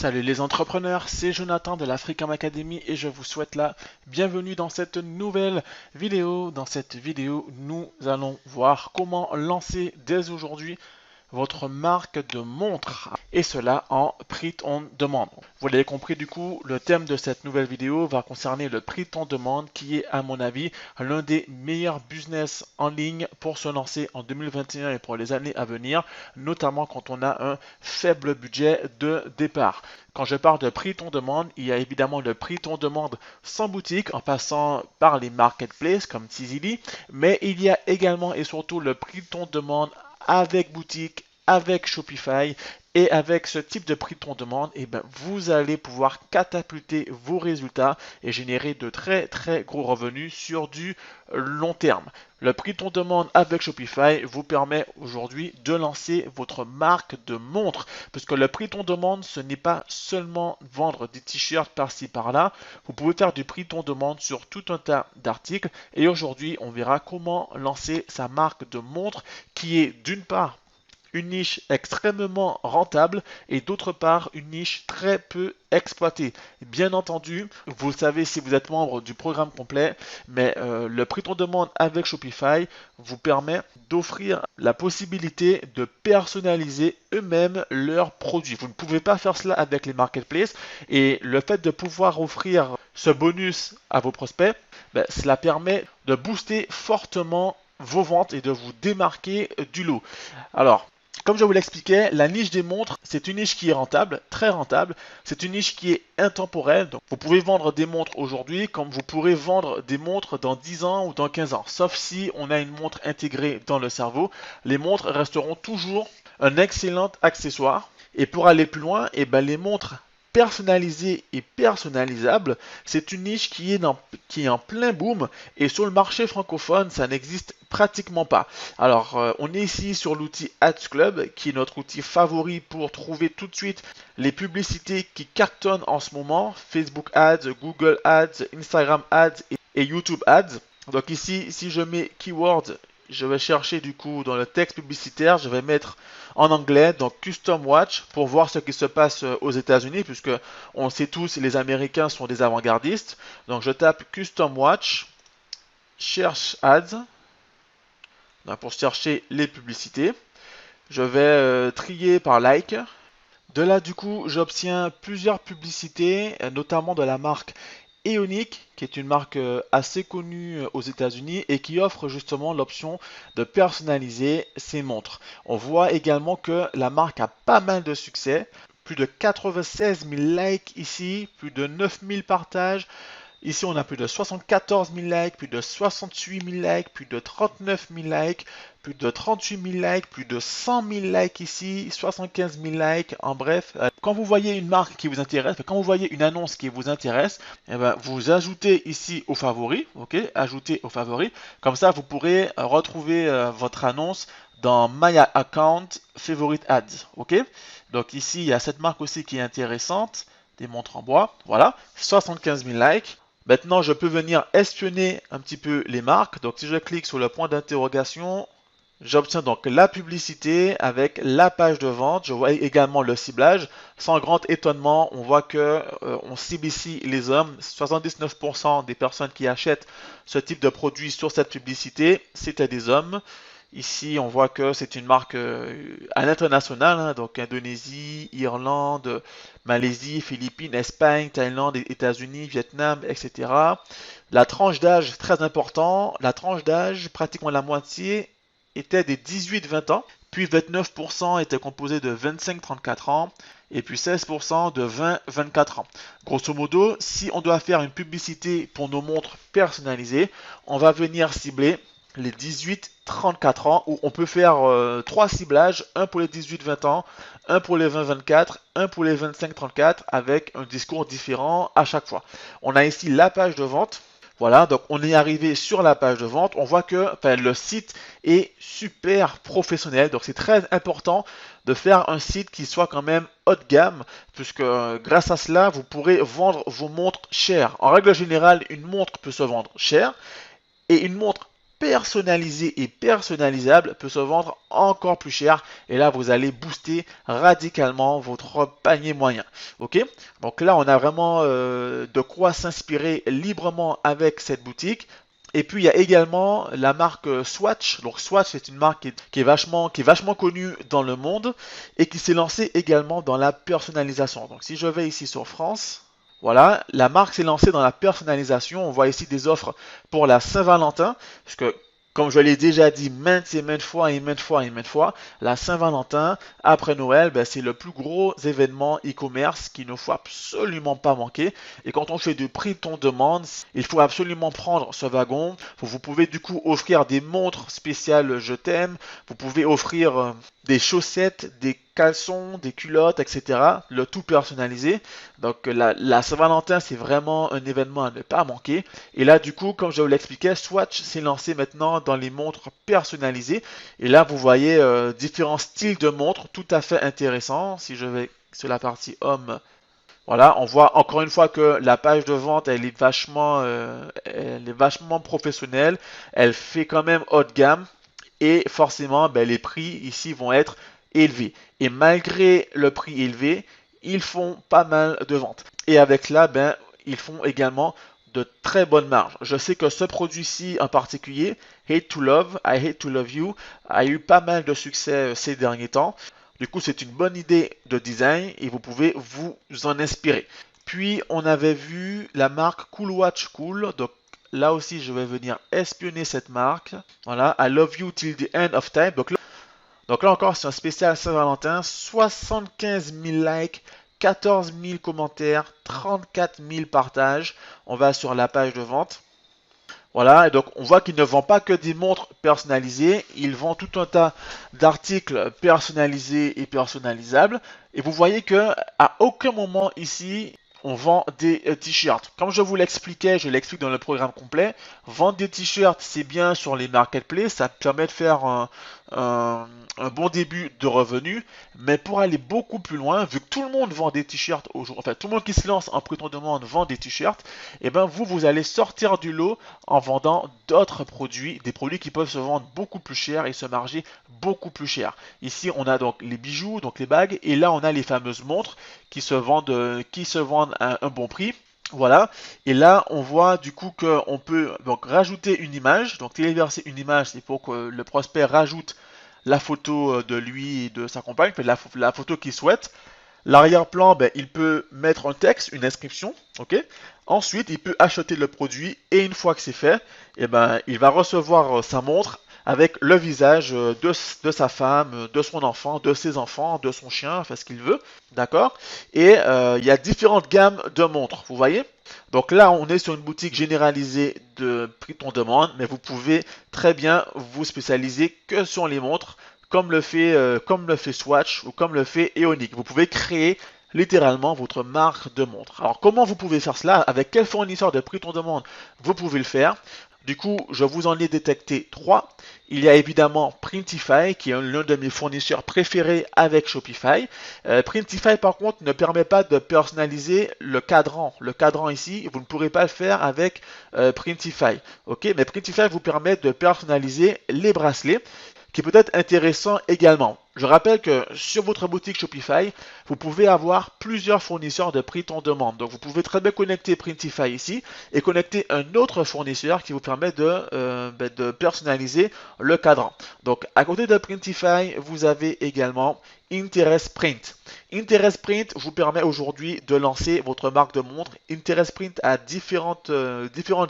Salut les entrepreneurs, c'est Jonathan de l'Africam Academy et je vous souhaite la bienvenue dans cette nouvelle vidéo. Dans cette vidéo, nous allons voir comment lancer dès aujourd'hui votre marque de montre et cela en print on demand. Vous l'avez compris du coup, le thème de cette nouvelle vidéo va concerner le print on demand qui est à mon avis l'un des meilleurs business en ligne pour se lancer en 2021 et pour les années à venir, notamment quand on a un faible budget de départ. Quand je parle de print on demand, il y a évidemment le print on demand sans boutique en passant par les marketplaces comme Tizili, mais il y a également et surtout le print on demand avec boutique, avec Shopify et avec ce type de prix on demande, vous allez pouvoir catapulter vos résultats et générer de très gros revenus sur du long terme. Le prix on demande avec Shopify vous permet aujourd'hui de lancer votre marque de montre, puisque le prix on demande, ce n'est pas seulement vendre des t-shirts par-ci par-là, vous pouvez faire du prix on demande sur tout un tas d'articles et aujourd'hui on verra comment lancer sa marque de montre qui est d'une part une niche extrêmement rentable et d'autre part une niche très peu exploitée. Bien entendu, vous le savez si vous êtes membre du programme complet, mais le prix on demande avec Shopify vous permet d'offrir la possibilité de personnaliser eux-mêmes leurs produits. Vous ne pouvez pas faire cela avec les marketplaces et le fait de pouvoir offrir ce bonus à vos prospects, cela permet de booster fortement vos ventes et de vous démarquer du lot. Alors, comme je vous l'expliquais, la niche des montres, c'est une niche qui est rentable, très rentable. C'est une niche qui est intemporelle. Donc, vous pouvez vendre des montres aujourd'hui comme vous pourrez vendre des montres dans 10 ans ou dans 15 ans. Sauf si on a une montre intégrée dans le cerveau, les montres resteront toujours un excellent accessoire. Et pour aller plus loin, les montres personnalisées et personnalisables, c'est une niche qui est en plein boom et sur le marché francophone, ça n'existe pratiquement pas. Alors, on est ici sur l'outil Ads Club, qui est notre outil favori pour trouver tout de suite les publicités qui cartonnent en ce moment, Facebook Ads, Google Ads, Instagram Ads et YouTube Ads. Donc ici, si je mets keywords, je vais chercher du coup dans le texte publicitaire, je vais mettre en anglais, donc Custom Watch, pour voir ce qui se passe aux États-Unis, puisque on sait tous, les Américains sont des avant-gardistes. Donc je tape Custom Watch, cherche Ads, pour chercher les publicités. Je vais trier par like. De là, du coup, j'obtiens plusieurs publicités, notamment de la marque Eonic, qui est une marque assez connue aux États-Unis et qui offre justement l'option de personnaliser ses montres. On voit également que la marque a pas mal de succès. Plus de 96 000 likes ici, plus de 9 000 partages. Ici, on a plus de 74 000 likes, plus de 68 000 likes, plus de 39 000 likes, plus de 38 000 likes, plus de 100 000 likes ici, 75 000 likes. En bref, quand vous voyez une marque qui vous intéresse, quand vous voyez une annonce qui vous intéresse, vous ajoutez ici aux favoris, ok, ajoutez aux favoris. Comme ça, vous pourrez retrouver votre annonce dans My Account Favorite Ads, ok. Donc ici, il y a cette marque aussi qui est intéressante, des montres en bois, voilà, 75 000 likes. Maintenant, je peux venir espionner un petit peu les marques. Donc, si je clique sur le point d'interrogation, j'obtiens donc la publicité avec la page de vente. Je vois également le ciblage. Sans grand étonnement, on voit que on cible ici les hommes. 79% des personnes qui achètent ce type de produit sur cette publicité, c'était des hommes. Ici, on voit que c'est une marque à l'international, donc Indonésie, Irlande, Malaisie, Philippines, Espagne, Thaïlande, États-Unis, Vietnam, etc. La tranche d'âge, très important, la tranche d'âge, pratiquement la moitié, était des 18-20 ans, puis 29% était composé de 25-34 ans, et puis 16% de 20-24 ans. Grosso modo, si on doit faire une publicité pour nos montres personnalisées, on va venir cibler les 18-34 ans, où on peut faire 3 ciblages, un pour les 18-20 ans, un pour les 20-24, un pour les 25-34, avec un discours différent à chaque fois. On a ici la page de vente. Voilà, donc on est arrivé sur la page de vente. On voit que le site est super professionnel. Donc c'est très important de faire un site qui soit quand même haut de gamme, puisque grâce à cela, vous pourrez vendre vos montres chères. En règle générale, une montre peut se vendre cher, et une montre personnalisé et personnalisable peut se vendre encore plus cher et là vous allez booster radicalement votre panier moyen. Ok, donc là on a vraiment de quoi s'inspirer librement avec cette boutique. Et puis il y a également la marque Swatch. Donc Swatch c'est une marque qui est vachement connue dans le monde et qui s'est lancée également dans la personnalisation. Donc si je vais ici sur France, voilà, la marque s'est lancée dans la personnalisation. On voit ici des offres pour la Saint-Valentin, parce que comme je l'ai déjà dit maintes et maintes fois et maintes fois et maintes fois, la Saint-Valentin, après Noël, ben, c'est le plus gros événement e-commerce qu'il ne faut absolument pas manquer. Et quand on fait du prix ton demande, il faut absolument prendre ce wagon. Vous pouvez du coup offrir des montres spéciales je t'aime, vous pouvez offrir des chaussettes, des caleçons, des culottes, etc. Le tout personnalisé. Donc la Saint-Valentin, c'est vraiment un événement à ne pas manquer. Et là, du coup, comme je vous l'expliquais, Swatch s'est lancé maintenant dans les montres personnalisées. Et là, vous voyez différents styles de montres tout à fait intéressants. Si je vais sur la partie homme, voilà, on voit encore une fois que la page de vente, elle est vachement professionnelle. Elle fait quand même haut de gamme. Et forcément, ben, les prix ici vont être élevés. Et malgré le prix élevé, ils font pas mal de ventes. Et avec cela, ben, ils font également de très bonnes marges. Je sais que ce produit-ci en particulier, Hate to Love, I Hate to Love You, a eu pas mal de succès ces derniers temps. Du coup, c'est une bonne idée de design et vous pouvez vous en inspirer. Puis, on avait vu la marque Cool Watch Cool. Donc, là aussi, je vais venir espionner cette marque. Voilà, I love you till the end of time. Donc là encore, c'est un spécial Saint-Valentin. 75 000 likes, 14 000 commentaires, 34 000 partages. On va sur la page de vente. Voilà, et donc on voit qu'ils ne vendent pas que des montres personnalisées, ils vendent tout un tas d'articles personnalisés et personnalisables. Et vous voyez que à aucun moment ici on vend des t-shirts. Comme je vous l'expliquais, je l'explique dans le programme complet, vendre des t-shirts c'est bien sur les marketplaces, ça permet de faire un bon début de revenus, mais pour aller beaucoup plus loin, vu que tout le monde vend des t-shirts aujourd'hui, enfin tout le monde qui se lance en prêt-on demande vend des t-shirts, et ben vous allez sortir du lot en vendant d'autres produits, des produits qui peuvent se vendre beaucoup plus cher et se marger beaucoup plus cher. Ici on a donc les bijoux, donc les bagues, et là on a les fameuses montres qui se vendent à un bon prix. Voilà, et là on voit du coup qu'on peut donc rajouter une image, donc téléverser une image, c'est pour que le prospect rajoute la photo de lui et de sa compagne, la photo qu'il souhaite. L'arrière-plan, ben, il peut mettre un texte, une inscription, ok. Ensuite, il peut acheter le produit et une fois que c'est fait, eh ben, il va recevoir sa montre avec le visage de sa femme, de son enfant, de ses enfants, de son chien, enfin ce qu'il veut, d'accord. Et il y a différentes gammes de montres, vous voyez. Donc là, on est sur une boutique généralisée de prix ton demande, mais vous pouvez très bien vous spécialiser que sur les montres, comme le fait Swatch ou comme le fait Eonic. Vous pouvez créer littéralement votre marque de montre. Alors comment vous pouvez faire cela? Avec quel fournisseur de prix ton demande vous pouvez le faire? Du coup, je vous en ai détecté 3. Il y a évidemment Printify, qui est l'un de mes fournisseurs préférés avec Shopify. Printify, par contre, ne permet pas de personnaliser le cadran. Le cadran ici, vous ne pourrez pas le faire avec Printify. Ok, mais Printify vous permet de personnaliser les bracelets, qui peut être intéressant également. Je rappelle que sur votre boutique Shopify, vous pouvez avoir plusieurs fournisseurs de prix ton demande. Donc vous pouvez très bien connecter Printify ici et connecter un autre fournisseur qui vous permet de personnaliser le cadran. Donc à côté de Printify, vous avez également Interest Print. Interest Print vous permet aujourd'hui de lancer votre marque de montre. Interest Print a différentes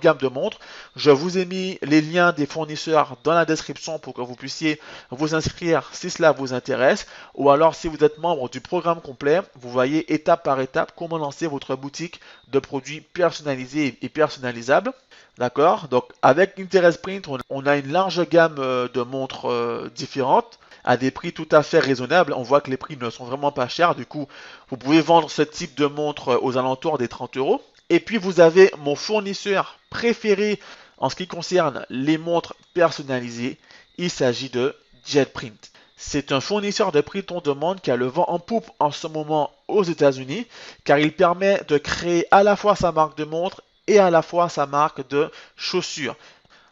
gammes de montres. Je vous ai mis les liens des fournisseurs dans la description pour que vous puissiez vous inscrire si cela vous intéresse. Ou alors si vous êtes membre du programme complet, vous voyez étape par étape comment lancer votre boutique de produits personnalisés et personnalisables. D'accord. Donc avec Interest Print, on a une large gamme de montres différentes à des prix tout à fait raisonnables. On voit que les prix ne sont vraiment pas chers. Du coup, vous pouvez vendre ce type de montre aux alentours des 30 euros. Et puis, vous avez mon fournisseur préféré en ce qui concerne les montres personnalisées. Il s'agit de JetPrint. C'est un fournisseur de prix ton demande qui a le vent en poupe en ce moment aux États-Unis, car il permet de créer à la fois sa marque de montre et à la fois sa marque de chaussures.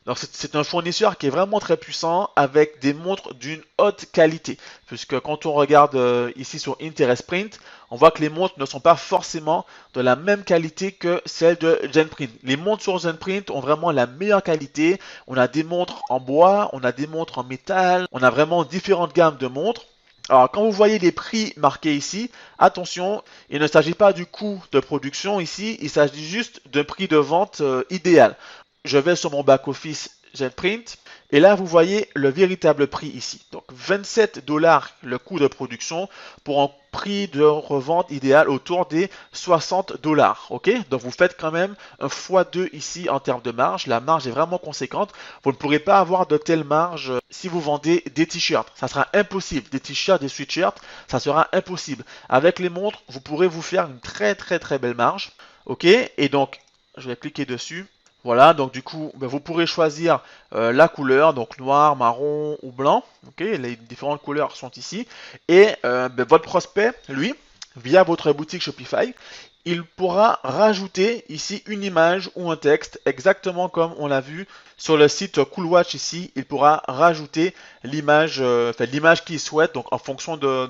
Donc c'est un fournisseur qui est vraiment très puissant avec des montres d'une haute qualité. Puisque quand on regarde ici sur Interest Print, on voit que les montres ne sont pas forcément de la même qualité que celles de Genprint. Les montres sur Genprint ont vraiment la meilleure qualité. On a des montres en bois, on a des montres en métal, on a vraiment différentes gammes de montres. Alors, quand vous voyez les prix marqués ici, attention, il ne s'agit pas du coût de production ici, il s'agit juste d'un prix de vente idéal. Je vais sur mon back-office Genprint et là, vous voyez le véritable prix ici. Donc, 27 dollars le coût de production pour un prix de revente idéal autour des 60 dollars. Ok, donc vous faites quand même un x2 ici en termes de marge. La marge est vraiment conséquente. Vous ne pourrez pas avoir de telle marge si vous vendez des t-shirts. Ça sera impossible. Des t-shirts, des sweatshirts, ça sera impossible. Avec les montres, vous pourrez vous faire une très belle marge. Ok, et donc, je vais cliquer dessus. Voilà, donc du coup, vous pourrez choisir la couleur, donc noir, marron ou blanc. Ok, les différentes couleurs sont ici. Et votre prospect, lui, via votre boutique Shopify, il pourra rajouter ici une image ou un texte, exactement comme on l'a vu sur le site Coolwatch ici. Il pourra rajouter l'image qu'il souhaite, donc en fonction de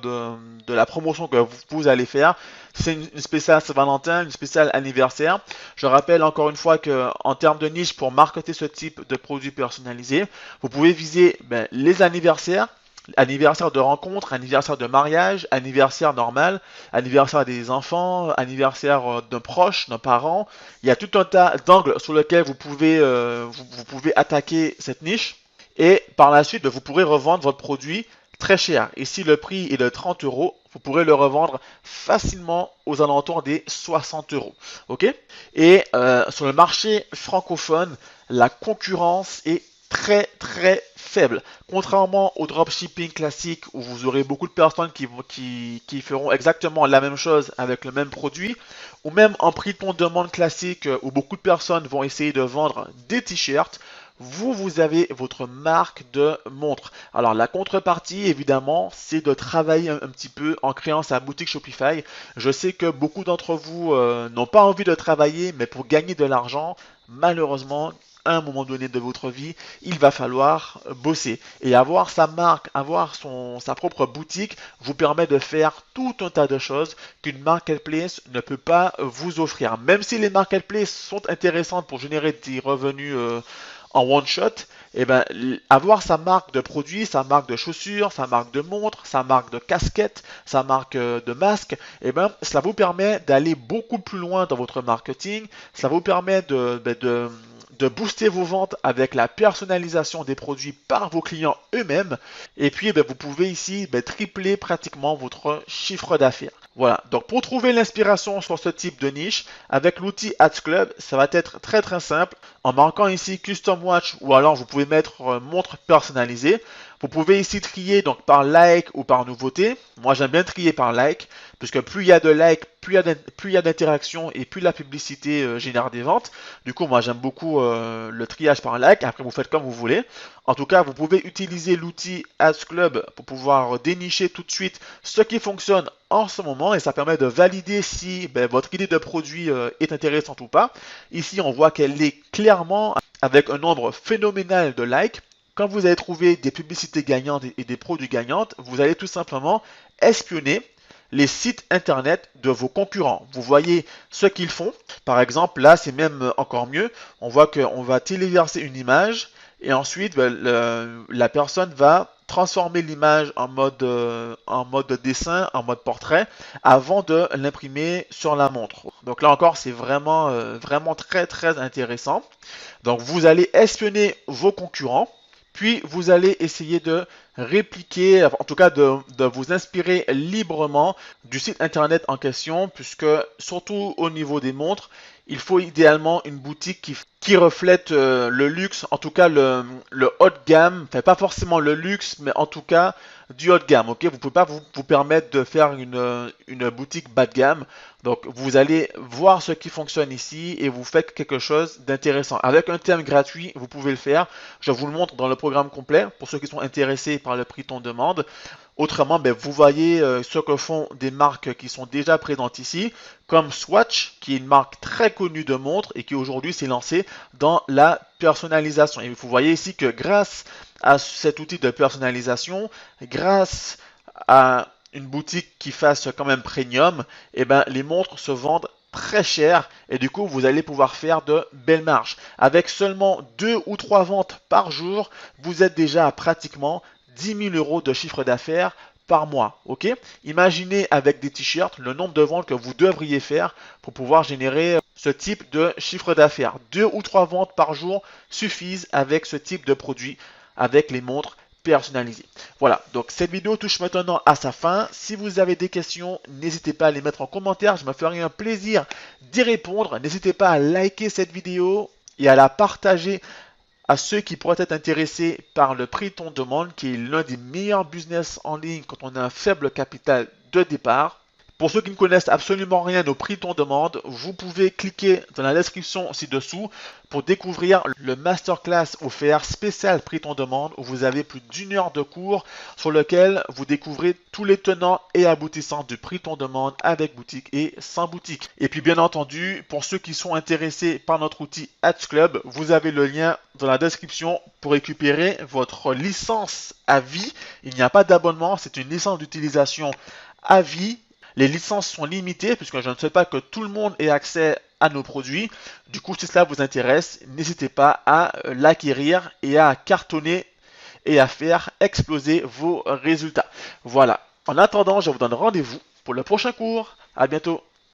la promotion que vous allez faire. C'est une spéciale Saint-Valentin, une spéciale anniversaire. Je rappelle encore une fois qu'en termes de niche, pour marketer ce type de produit personnalisé, vous pouvez viser les anniversaires, anniversaire de rencontre, anniversaire de mariage, anniversaire normal, anniversaire des enfants, anniversaire d'un proche, d'un parent. Il y a tout un tas d'angles sur lesquels vous pouvez attaquer cette niche. Et par la suite, vous pourrez revendre votre produit très cher. Ici, le prix est de 30 euros. Vous pourrez le revendre facilement aux alentours des 60 euros. Ok. Et sur le marché francophone, la concurrence est très faible. Contrairement au dropshipping classique où vous aurez beaucoup de personnes qui feront exactement la même chose avec le même produit, ou même en prix de demande classique où beaucoup de personnes vont essayer de vendre des t-shirts, vous avez votre marque de montre. Alors la contrepartie, évidemment, c'est de travailler un petit peu en créant sa boutique Shopify. Je sais que beaucoup d'entre vous n'ont pas envie de travailler, mais pour gagner de l'argent, malheureusement, à un moment donné de votre vie, il va falloir bosser. Et avoir sa marque, avoir sa propre boutique vous permet de faire tout un tas de choses qu'une marketplace ne peut pas vous offrir. Même si les marketplaces sont intéressantes pour générer des revenus en one shot, avoir sa marque de produits, sa marque de chaussures, sa marque de montres, sa marque de casquettes, sa marque de masque, cela vous permet d'aller beaucoup plus loin dans votre marketing. Ça vous permet de booster vos ventes avec la personnalisation des produits par vos clients eux-mêmes. Et puis, vous pouvez ici tripler pratiquement votre chiffre d'affaires. Voilà, donc pour trouver l'inspiration sur ce type de niche, avec l'outil Ads Club, ça va être très simple. En marquant ici Custom Watch ou alors vous pouvez mettre montre personnalisée. Vous pouvez ici trier donc par like ou par nouveauté. Moi j'aime bien trier par like, puisque plus il y a de likes, plus il y a d'interaction et plus la publicité génère des ventes. Du coup moi j'aime beaucoup le triage par like. Après vous faites comme vous voulez. En tout cas vous pouvez utiliser l'outil Ads Club pour pouvoir dénicher tout de suite ce qui fonctionne en ce moment et ça permet de valider si votre idée de produit est intéressante ou pas. Ici on voit qu'elle est clairement avec un nombre phénoménal de likes. Quand vous allez trouver des publicités gagnantes et des produits gagnantes, vous allez tout simplement espionner les sites internet de vos concurrents. Vous voyez ce qu'ils font. Par exemple, là, c'est même encore mieux. On voit qu'on va téléverser une image et ensuite, la personne va transformer l'image en mode dessin, en mode portrait, avant de l'imprimer sur la montre. Donc là encore, c'est vraiment très intéressant. Donc vous allez espionner vos concurrents. Puis vous allez essayer de répliquer, en tout cas de vous inspirer librement du site internet en question, puisque surtout au niveau des montres, il faut idéalement une boutique qui reflète le luxe, en tout cas le haut de gamme, enfin pas forcément le luxe, mais en tout cas du haut de gamme, ok? Vous ne pouvez pas vous permettre de faire une boutique bas de gamme. Donc, vous allez voir ce qui fonctionne ici et vous faites quelque chose d'intéressant. Avec un thème gratuit, vous pouvez le faire. Je vous le montre dans le programme complet pour ceux qui sont intéressés par le prix ton demande. Autrement, ben, vous voyez ce que font des marques qui sont déjà présentes ici, comme Swatch, qui est une marque très connue de montres et qui aujourd'hui s'est lancée dans la personnalisation. Et vous voyez ici que grâce à cet outil de personnalisation, grâce à une boutique qui fasse quand même premium, eh ben, les montres se vendent très cher et du coup vous allez pouvoir faire de belles marges. Avec seulement 2 ou 3 ventes par jour, vous êtes déjà à pratiquement 10 000 euros de chiffre d'affaires par mois. Ok? Imaginez avec des t-shirts le nombre de ventes que vous devriez faire pour pouvoir générer ce type de chiffre d'affaires. 2 ou 3 ventes par jour suffisent avec ce type de produit, avec les montres personnalisées. Voilà, donc cette vidéo touche maintenant à sa fin. Si vous avez des questions, n'hésitez pas à les mettre en commentaire. Je me ferai un plaisir d'y répondre. N'hésitez pas à liker cette vidéo et à la partager à ceux qui pourraient être intéressés par le prix ton demande, qui est l'un des meilleurs business en ligne quand on a un faible capital de départ. Pour ceux qui ne connaissent absolument rien au prix ton demande, vous pouvez cliquer dans la description ci-dessous pour découvrir le masterclass offert spécial prix ton demande où vous avez plus d'une heure de cours sur lequel vous découvrez tous les tenants et aboutissants du prix ton demande avec boutique et sans boutique. Et puis bien entendu, pour ceux qui sont intéressés par notre outil Ads Club, vous avez le lien dans la description pour récupérer votre licence à vie. Il n'y a pas d'abonnement, c'est une licence d'utilisation à vie. Les licences sont limitées puisque je ne souhaite pas que tout le monde ait accès à nos produits. Du coup, si cela vous intéresse, n'hésitez pas à l'acquérir et à cartonner et à faire exploser vos résultats. Voilà. En attendant, je vous donne rendez-vous pour le prochain cours. À bientôt.